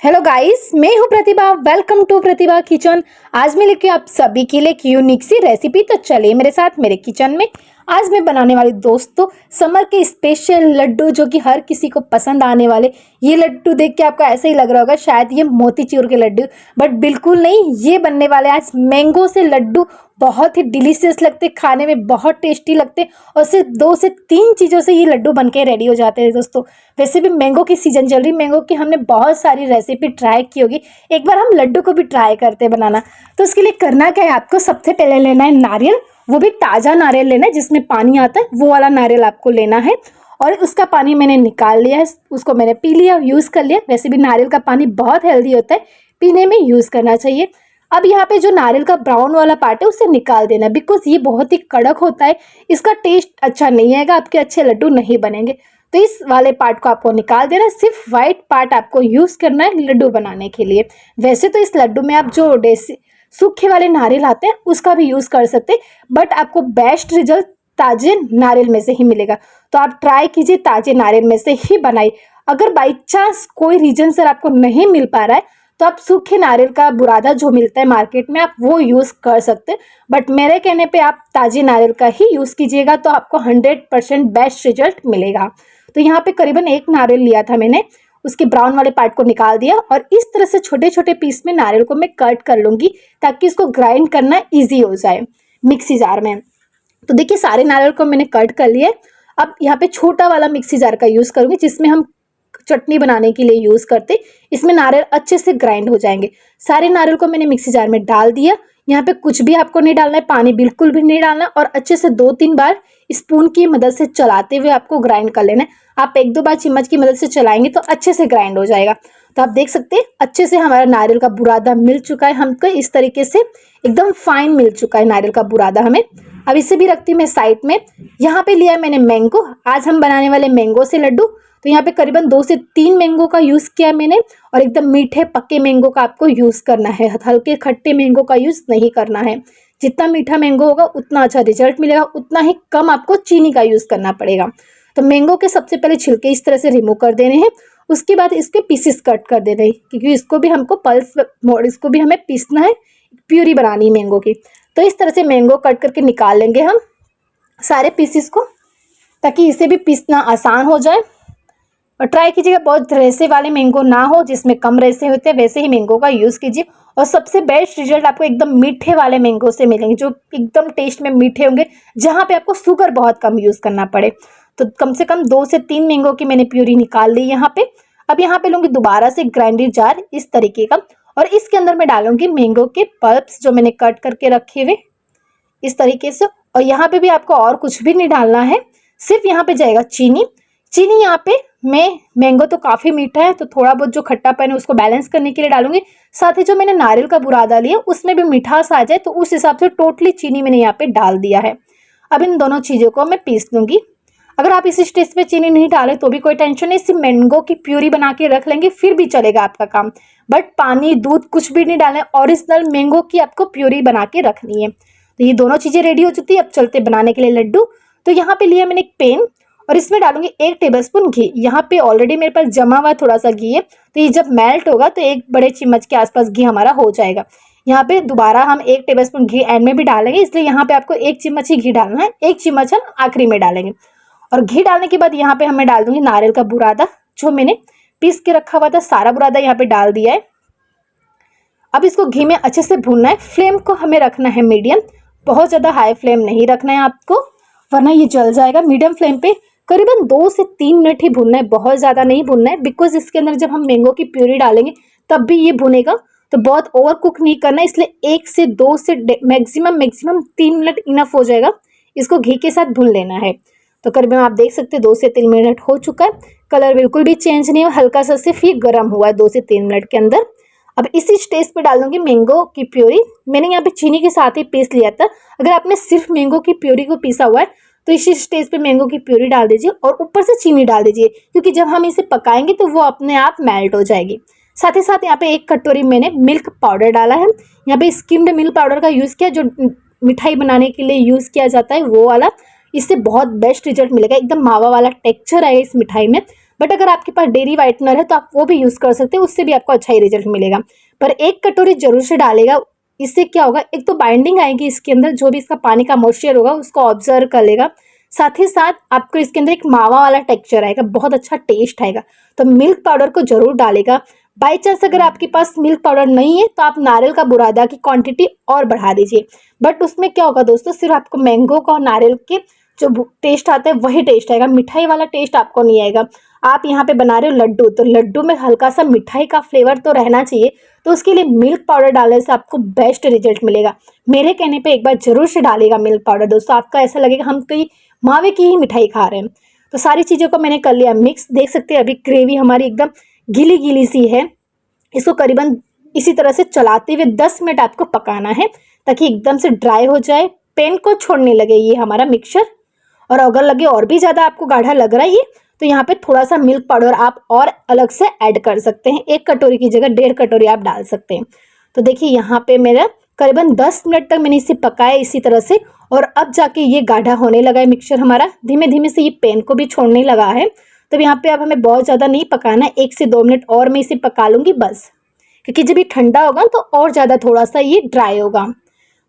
Hello guys, मैं हूं Pratibha. Welcome to Pratibha kitchen. आज मैं लेके आप सभी के लिए एक यूनिक सी रेसिपी। तो चलिए मेरे साथ मेरे किचन में। आज मैं बनाने वाली दोस्तों समर के स्पेशल लड्डू, जो कि हर किसी को पसंद आने वाले। ये लड्डू देख के आपको ऐसे ही लग रहा होगा शायद ये मोतीचूर के लड्डू, बट बिल्कुल नहीं। ये बनने वाले आज मैंगो से लड्डू। बहुत ही डिलीशियस लगते, खाने में बहुत टेस्टी लगते, और सिर्फ 2 से 3 चीज़ों से ये लड्डू बनके रेडी हो जाते हैं दोस्तों। वैसे भी मैंगो की सीजन चल रही, मैंगो की हमने बहुत सारी रेसिपी ट्राई की होगी। एक बार हम लड्डू को भी ट्राई करते हैं बनाना। तो उसके लिए करना क्या है, आपको सबसे पहले लेना है नारियल। वो भी ताज़ा नारियल लेना है, जिसमें पानी आता है, वो वाला नारियल आपको लेना है। और उसका पानी मैंने निकाल लिया है, उसको मैंने पी लिया, यूज़ कर लिया। वैसे भी नारियल का पानी बहुत हेल्दी होता है, पीने में यूज़ करना चाहिए। अब यहाँ पे जो नारियल का ब्राउन वाला पार्ट है उसे निकाल देना है, बिकॉज ये बहुत ही कड़क होता है, इसका टेस्ट अच्छा नहीं आएगा, आपके अच्छे लड्डू नहीं बनेंगे। तो इस वाले पार्ट को आपको निकाल देना, सिर्फ वाइट पार्ट आपको यूज़ करना है लड्डू बनाने के लिए। वैसे तो इस लड्डू में आप जो देसी सूखे वाले नारियल आते हैं उसका भी यूज़ कर सकते हैं, बट आपको बेस्ट रिजल्ट ताजे नारियल में से ही मिलेगा। तो आप ट्राई कीजिए ताजे नारियल में से ही बनाइए। अगर बाई चांस कोई रीजन से आपको नहीं मिल पा रहा है तो आप सूखे नारियल का बुरादा जो मिलता है मार्केट में, आप वो यूज़ कर सकते हैं, बट मेरे कहने पे आप ताजे नारियल का ही यूज़ कीजिएगा, तो आपको 100% बेस्ट रिजल्ट मिलेगा। तो यहाँ पे करीबन 1 नारियल लिया था मैंने, उसके ब्राउन वाले पार्ट को निकाल दिया, और इस तरह से छोटे छोटे पीस में नारियल को मैं कट कर लूँगी, ताकि इसको ग्राइंड करना ईजी हो जाए मिक्सी जार में। तो देखिए सारे नारियल को मैंने कट कर लिया। अब यहाँ पे छोटा वाला मिक्सी जार का यूज़ करूँगी, जिसमें हम चटनी बनाने के लिए यूज़ करते। इसमें नारियल अच्छे से ग्राइंड हो जाएंगे। सारे नारियल को मैंने मिक्सी जार में डाल दिया। यहाँ पे कुछ भी आपको नहीं डालना है, पानी बिल्कुल भी नहीं डालना, और अच्छे से 2-3 बार स्पून की मदद से चलाते हुए आपको ग्राइंड कर लेना है। आप 1-2 बार चम्मच की मदद से चलाएंगे तो अच्छे से ग्राइंड हो जाएगा। तो आप देख सकते हैं अच्छे से हमारा नारियल का बुरादा मिल चुका है हमको, इस तरीके से एकदम फाइन मिल चुका है नारियल का बुरादा हमें। अब इसे भी रखती हूँ मैं साइड में। यहाँ पे लिया मैंने मैंगो। आज हम बनाने वाले मैंगो से लड्डू। तो यहाँ पे करीबन 2 से 3 मैंगो का यूज़ किया मैंने, और एकदम मीठे पक्के मैंगो का आपको यूज़ करना है, हल्के खट्टे मैंगो का यूज़ नहीं करना है। जितना मीठा मैंगो होगा उतना अच्छा रिजल्ट मिलेगा, उतना ही कम आपको चीनी का यूज़ करना पड़ेगा। तो मैंगो के सबसे पहले छिलके इस तरह से रिमूव कर देने हैं। उसके बाद इसके पीसेस कट कर देने हैं, क्योंकि इसको भी हमको इसको भी हमें पीसना है, प्यूरी बनानी है मैंगो की। तो इस तरह से मैंगो कट करके निकाल लेंगे हम सारे पीसेस को, ताकि इसे भी पीसना आसान हो जाए। और ट्राई कीजिएगा बहुत रेसे वाले मैंगो ना हो, जिसमें कम रेसे होते हैं वैसे ही मैंगो का यूज़ कीजिए। और सबसे बेस्ट रिजल्ट आपको एकदम मीठे वाले मैंगो से मिलेंगे, जो एकदम टेस्ट में मीठे होंगे, जहाँ पे आपको शुगर बहुत कम यूज़ करना पड़े। तो कम से कम 2 से 3 मैंगो की मैंने प्यूरी निकाल ली यहाँ पे। अब यहाँ पे लूँगी दोबारा से ग्राइंडर जार इस तरीके का, और इसके अंदर मैं डालूंगी मैंगो के पल्प्स जो मैंने कट करके रखे हुए इस तरीके से। और यहाँ पे भी आपको और कुछ भी नहीं डालना है, सिर्फ यहाँ पे जाएगा चीनी। चीनी यहाँ पे मैं मैंगो तो काफ़ी मीठा है, तो थोड़ा बहुत जो खट्टापन है उसको बैलेंस करने के लिए डालूंगी। साथ ही जो मैंने नारियल का बुरादा लिया उसमें भी मिठास आ जाए, तो उस हिसाब से टोटली चीनी मैंने यहाँ पे डाल दिया है। अब इन दोनों चीज़ों को मैं पीस लूँगी। अगर आप इस स्टेज पे चीनी नहीं डालें तो भी कोई टेंशन नहीं, सिर्फ मैंगो की प्यूरी बना के रख लेंगे फिर भी चलेगा आपका काम। बट पानी दूध कुछ भी नहीं डालें, ओरिजिनल मैंगो की आपको प्यूरी बना के रखनी है। तो ये दोनों चीज़ें रेडी हो चुकी है। अब चलते बनाने के लिए लड्डू। तो यहाँ पे लिया मैंने एक पैन, और इसमें डालूंगी 1 टेबलस्पून घी। यहाँ पे ऑलरेडी मेरे पास जमा हुआ थोड़ा सा घी है, तो ये जब मेल्ट होगा तो 1 बड़े चम्मच के आसपास घी हमारा हो जाएगा। यहाँ पे दोबारा हम 1 टेबलस्पून घी एंड में भी डालेंगे, इसलिए यहाँ पे आपको 1 चम्मच ही घी डालना है, 1 चम्मच हम आखिरी में डालेंगे। और घी डालने के बाद यहाँ पे हमें डाल दूंगी नारियल का बुरादा, जो मैंने पीस के रखा हुआ था, सारा बुरादा यहाँ पे डाल दिया है। अब इसको घी में अच्छे से भूनना है। फ्लेम को हमें रखना है मीडियम, बहुत ज़्यादा हाई फ्लेम नहीं रखना है आपको, वरना ये जल जाएगा। मीडियम फ्लेम पे करीबन 2 से 3 मिनट ही भूनना है, बहुत ज़्यादा नहीं भूनना है, बिकॉज इसके अंदर जब हम मैंगो की प्यूरी डालेंगे तब भी ये भुनेगा, तो बहुत ओवर कुक नहीं करना है। इसलिए 1 से 2 से मैक्सिमम 3 मिनट इनफ हो जाएगा, इसको घी के साथ भून लेना है। तो करीबन आप देख सकते हैं 2 से 3 मिनट हो चुका है, कलर बिल्कुल भी चेंज नहीं हुआ, हल्का सा सिर्फ ये गर्म हुआ है 2 से 3 मिनट के अंदर। अब इसी स्टेज पे डाल दूंगी मैंगो की प्यूरी। मैंने यहाँ पे चीनी के साथ ही पीस लिया था। अगर आपने सिर्फ मैंगो की प्यूरी को पीसा हुआ है तो इसी स्टेज पे मैंगो की प्यूरी डाल दीजिए, और ऊपर से चीनी डाल दीजिए, क्योंकि जब हम इसे पकाएंगे तो वो अपने आप मेल्ट हो जाएगी। साथ ही साथ यहाँ पे 1 कटोरी मैंने मिल्क पाउडर डाला है। यहाँ पे स्किम्ड मिल्क पाउडर का यूज़ किया, जो मिठाई बनाने के लिए यूज़ किया जाता है वो वाला। इससे बहुत बेस्ट रिजल्ट मिलेगा, एकदम मावा वाला टेक्सचर है इस मिठाई में। बट अगर आपके पास डेयरी वाइटनर है तो आप वो भी यूज़ कर सकते हैं, उससे भी आपको अच्छा ही रिजल्ट मिलेगा। पर 1 कटोरी जरूर से डालेगा। इससे क्या होगा, एक तो बाइंडिंग आएगी इसके अंदर, जो भी इसका पानी का मॉइस्चर होगा उसको ऑब्जर्व कर लेगा। साथ ही साथ आपको इसके अंदर एक मावा वाला टेक्सचर आएगा, बहुत अच्छा टेस्ट आएगा। तो मिल्क पाउडर को जरूर डालेगा। बाई चांस अगर आपके पास मिल्क पाउडर नहीं है तो आप नारियल का बुरादा की क्वांटिटी और बढ़ा दीजिए। बट उसमें क्या होगा दोस्तों, सिर्फ आपको मैंगो का और नारियल के जो टेस्ट आता है वही टेस्ट आएगा, मिठाई वाला टेस्ट आपको नहीं आएगा। आप यहाँ पे बना रहे हो लड्डू, तो लड्डू में हल्का सा मिठाई का फ्लेवर तो रहना चाहिए, तो उसके लिए मिल्क पाउडर डालने से आपको बेस्ट रिजल्ट मिलेगा। मेरे कहने पे एक बार जरूर से डालेगा मिल्क पाउडर दोस्तों, आपका ऐसा लगेगा हम कोई मावे की ही मिठाई खा रहे हैं। तो सारी चीज़ों को मैंने कर लिया मिक्स, देख सकते हैं अभी ग्रेवी हमारी एकदम गीली गीली सी है। इसको करीबन इसी तरह से चलाते हुए 10 मिनट आपको पकाना है, ताकि एकदम से ड्राई हो जाए, पेन को छोड़ने लगे ये हमारा मिक्सचर। और अगर लगे और भी ज़्यादा आपको गाढ़ा लग रहा है ये, तो यहाँ पे थोड़ा सा मिल्क पाउडर आप और अलग से ऐड कर सकते हैं। 1 कटोरी की जगह 1.5 कटोरी आप डाल सकते हैं। तो देखिए यहाँ पे मेरा करीबन 10 मिनट तक मैंने इसे पकाया इसी तरह से, और अब जाके ये गाढ़ा होने लगा है मिक्सचर हमारा, धीमे धीमे से ये पेन को भी छोड़ने लगा है। तब यहाँ पे अब हमें बहुत ज़्यादा नहीं पकाना है, 1 से 2 मिनट और मैं इसे पका लूँगी बस, क्योंकि जब ये ठंडा होगा तो और ज़्यादा थोड़ा सा ये ड्राई होगा।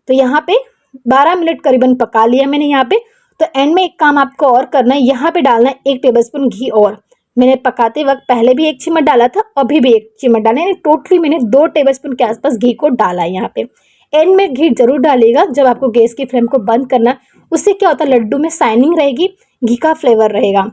तो यहाँ पे 12 मिनट करीबन पका लिया मैंने यहाँ पे। तो एंड में एक काम आपको और करना है, यहाँ पे डालना है 1 टेबलस्पून घी। और मैंने पकाते वक्त पहले भी 1 चम्मच डाला था, अभी भी 1 चम्मच डाला, यानी टोटली मैंने 2 टेबलस्पून के आसपास घी को डाला है यहाँ पे। एंड में घी जरूर डालिएगा जब आपको गैस की फ्लेम को बंद करना, उससे क्या होता है लड्डू में शाइनिंग रहेगी, घी का फ्लेवर रहेगा।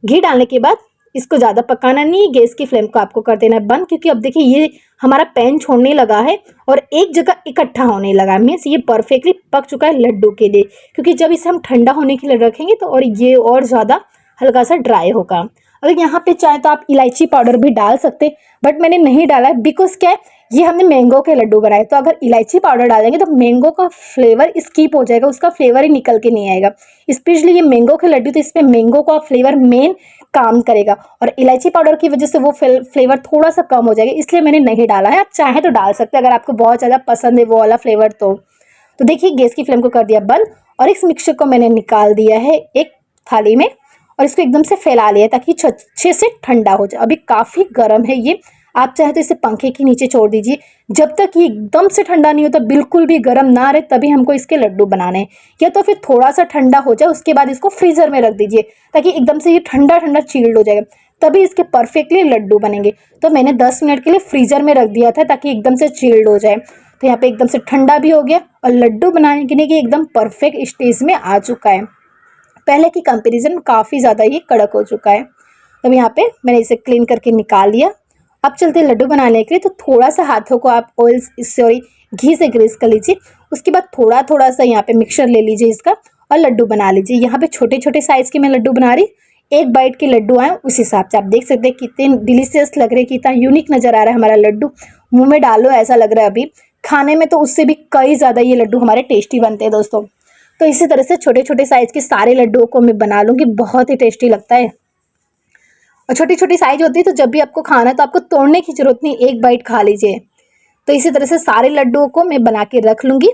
घी डालने के बाद इसको ज़्यादा पकाना नहीं, गैस की फ्लेम को आपको कर देना है बंद, क्योंकि अब देखिए ये हमारा पैन छोड़ने लगा है और एक जगह इकट्ठा होने लगा, मीन्स ये परफेक्टली पक चुका है लड्डू के लिए। क्योंकि जब इसे हम ठंडा होने के लिए रखेंगे तो और ये और ज़्यादा हल्का सा ड्राई होगा। अगर यहाँ पे चाहे तो आप इलायची पाउडर भी डाल सकते, बट मैंने नहीं डाला है, बिकॉज क्या है ये हमने मैंगो के लड्डू बनाए, तो अगर इलायची पाउडर डालेंगे तो मैंगो का फ्लेवर स्किप हो जाएगा, उसका फ्लेवर ही निकल के नहीं आएगा। स्पेशली ये मैंगो के लड्डू, तो इसमें मैंगो का फ्लेवर मेन काम करेगा, और इलायची पाउडर की वजह से वो फ्लेवर थोड़ा सा कम हो जाएगा, इसलिए मैंने नहीं डाला है। आप चाहें तो डाल सकते हैं अगर आपको बहुत ज़्यादा पसंद है वो वाला फ्लेवर तो देखिए गैस की फ्लेम को कर दिया बंद, और इस मिक्सचर को मैंने निकाल दिया है एक थाली में, और इसको एकदम से फैला लिया ताकि अच्छे से ठंडा हो जाए। अभी काफ़ी गर्म है ये, आप चाहे तो इसे पंखे के नीचे छोड़ दीजिए, जब तक ये एकदम से ठंडा नहीं होता, बिल्कुल भी गर्म ना रहे, तभी हमको इसके लड्डू बनाने हैं। या तो फिर थोड़ा सा ठंडा हो जाए उसके बाद इसको फ्रीजर में रख दीजिए, ताकि एकदम से ये ठंडा ठंडा चिल्ड हो जाएगा, तभी इसके परफेक्टली लड्डू बनेंगे। तो मैंने 10 मिनट के लिए फ्रीजर में रख दिया था ताकि एकदम से चिल्ड हो जाए। तो यहाँ पे एकदम से ठंडा भी हो गया और लड्डू बनाने के लिए एकदम परफेक्ट स्टेज में आ चुका है। पहले की कंपेरिजन काफ़ी ज़्यादा ये कड़क हो चुका है। अब यहाँ पे मैंने इसे क्लीन करके निकाल लिया। अब चलते हैं लड्डू बनाने के लिए, तो थोड़ा सा हाथों को आप घी से ग्रीस कर लीजिए। उसके बाद थोड़ा थोड़ा सा यहाँ पे मिक्सचर ले लीजिए इसका और लड्डू बना लीजिए। यहाँ पे छोटे छोटे साइज़ के मैं लड्डू बना रही, 1 बाइट के लड्डू आए उस हिसाब से। आप देख सकते हैं कितने डिलीशियस लग रहे हैं, कितना यूनिक नज़र आ रहा है हमारा लड्डू। मुँह में डालो ऐसा लग रहा है अभी, खाने में तो उससे भी कई ज़्यादा ये लड्डू हमारे टेस्टी बनते हैं दोस्तों। तो इसी तरह से छोटे छोटे साइज़ के सारे लड्डुओं को मैं बना लूँगी, बहुत ही टेस्टी लगता है। और छोटी छोटी साइज होती है तो जब भी आपको खाना है तो आपको तोड़ने की जरूरत नहीं, 1 बाइट खा लीजिए। तो इसी तरह से सारे लड्डुओं को मैं बना के रख लूँगी।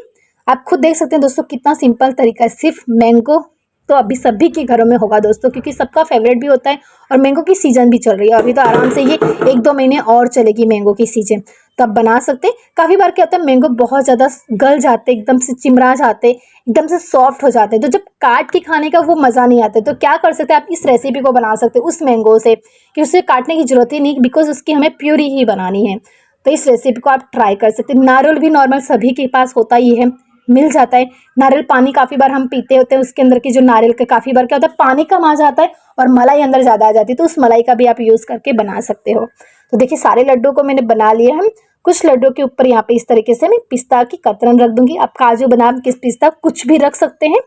आप खुद देख सकते हैं दोस्तों कितना सिंपल तरीका है। सिर्फ मैंगो तो अभी सभी के घरों में होगा दोस्तों, क्योंकि सबका फेवरेट भी होता है और मैंगो की सीज़न भी चल रही है। अभी तो आराम से ये 1-2 महीने और चलेगी मैंगो की सीज़न, तो आप बना सकते हैं। काफ़ी बार क्या होता है मैंगो बहुत ज़्यादा गल जाते, एकदम से चिमरा जाते, एकदम से सॉफ्ट हो जाते हैं, तो जब काट के खाने का वो मज़ा नहीं आता। तो क्या कर सकते हैं आप, इस रेसिपी को बना सकते हैं उस मैंगो से कि उसे काटने की ज़रूरत ही नहीं, बिकॉज उसकी हमें प्यूरी ही बनानी है। तो इस रेसिपी को आप ट्राई कर सकते हैं। नारियल भी नॉर्मल सभी के पास होता ही है, मिल जाता है। नारियल पानी काफ़ी बार हम पीते होते हैं, उसके अंदर की जो नारियल के काफ़ी बार क्या होता है पानी कम आ जाता है और मलाई अंदर ज़्यादा आ जाती है, तो उस मलाई का भी आप यूज़ करके बना सकते हो। तो देखिए सारे लड्डू को मैंने बना लिया है। कुछ लड्डू के ऊपर यहाँ पे इस तरीके से मैं पिस्ता की कतरन रख दूंगी। आप काजू बादाम किस पिस्ता कुछ भी रख सकते हैं।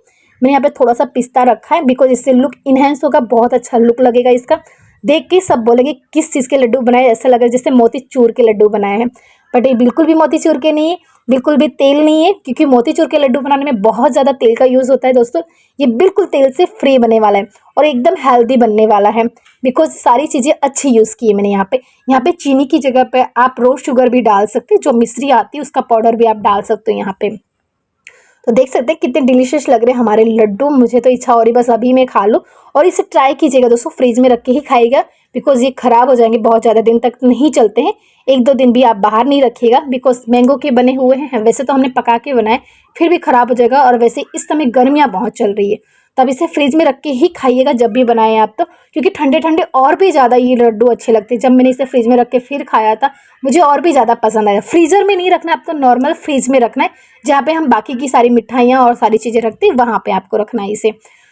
मैंने यहाँ पे थोड़ा सा पिस्ता रखा है, बिकॉज इससे लुक इन्हेंस होगा, बहुत अच्छा लुक लगेगा इसका। देख के सब बोलेंगे किस चीज़ के लड्डू बनाए, ऐसा लग रहा है जैसे मोतीचूर के लड्डू बनाए हैं, बट ये बिल्कुल भी मोतीचूर के नहीं है, बिल्कुल भी तेल नहीं है, क्योंकि मोतीचूर के लड्डू बनाने में बहुत ज़्यादा तेल का यूज़ होता है दोस्तों। ये बिल्कुल तेल से फ्री बनने वाला है और एकदम हेल्दी बनने वाला है, बिकॉज सारी चीज़ें अच्छी यूज़ की है मैंने यहाँ पे चीनी की जगह पे आप रोज़ शुगर भी डाल सकते हैं, जो मिश्री आती है उसका पाउडर भी आप डाल सकते हो यहाँ पे। तो देख सकते हैं कितने डिलीशियस लग रहे हैं हमारे लड्डू। मुझे तो इच्छा हो रही बस अभी मैं खा लूँ। और इसे ट्राई कीजिएगा दोस्तों, फ्रिज में रख के ही खाइएगा, बिकॉज ये ख़राब हो जाएंगे, बहुत ज़्यादा दिन तक नहीं चलते हैं। 1-2 दिन भी आप बाहर नहीं रखिएगा, बिकॉज मैंगो के बने हुए हैं। वैसे तो हमने पका के बनाए, फिर भी ख़राब हो जाएगा। और वैसे इस समय गर्मियाँ बहुत चल रही है, तब इसे फ्रिज में रख के ही खाइएगा जब भी बनाएं आप तो, क्योंकि ठंडे ठंडे और भी ज़्यादा ये लड्डू अच्छे लगते हैं। जब मैंने इसे फ्रिज में रख के फिर खाया था, मुझे और भी ज़्यादा पसंद आया। फ्रीज़र में नहीं रखना है आपको, नॉर्मल फ्रिज में रखना है, जहाँ पे हम बाकी की सारी मिठाइयाँ और सारी चीज़ें रखते हैं, वहाँ पे आपको रखना है इसे।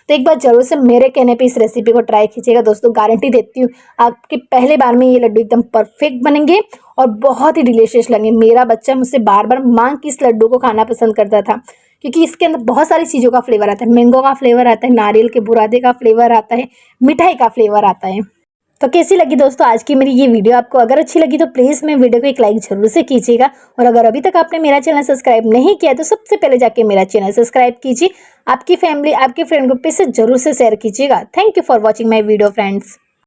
तो एक बार जरूर से मेरे कहने पे इस रेसिपी को ट्राई कीजिएगा दोस्तों। गारंटी देती हूँ आपके पहले बार में ये लड्डू एकदम परफेक्ट बनेंगे और बहुत ही डिलीशियस लगेंगे। मेरा बच्चा मुझसे बार बार मांग के इस लड्डू को खाना पसंद करता था, क्योंकि इसके अंदर बहुत सारी चीज़ों का फ्लेवर आता है। मैंगो का फ्लेवर आता है, नारियल के बुरादे का फ्लेवर आता है, मिठाई का फ्लेवर आता है। तो कैसी लगी दोस्तों आज की मेरी ये वीडियो? आपको अगर अच्छी लगी तो प्लीज़ मेरे वीडियो को एक लाइक जरूर से कीजिएगा। और अगर अभी तक आपने मेरा चैनल सब्सक्राइब नहीं किया तो सबसे पहले जाके मेरा चैनल सब्सक्राइब कीजिए। आपकी फैमिली, आपके फ्रेंड ग्रुप पे से जरूर से शेयर कीजिएगा। Thank you for watching my video friends.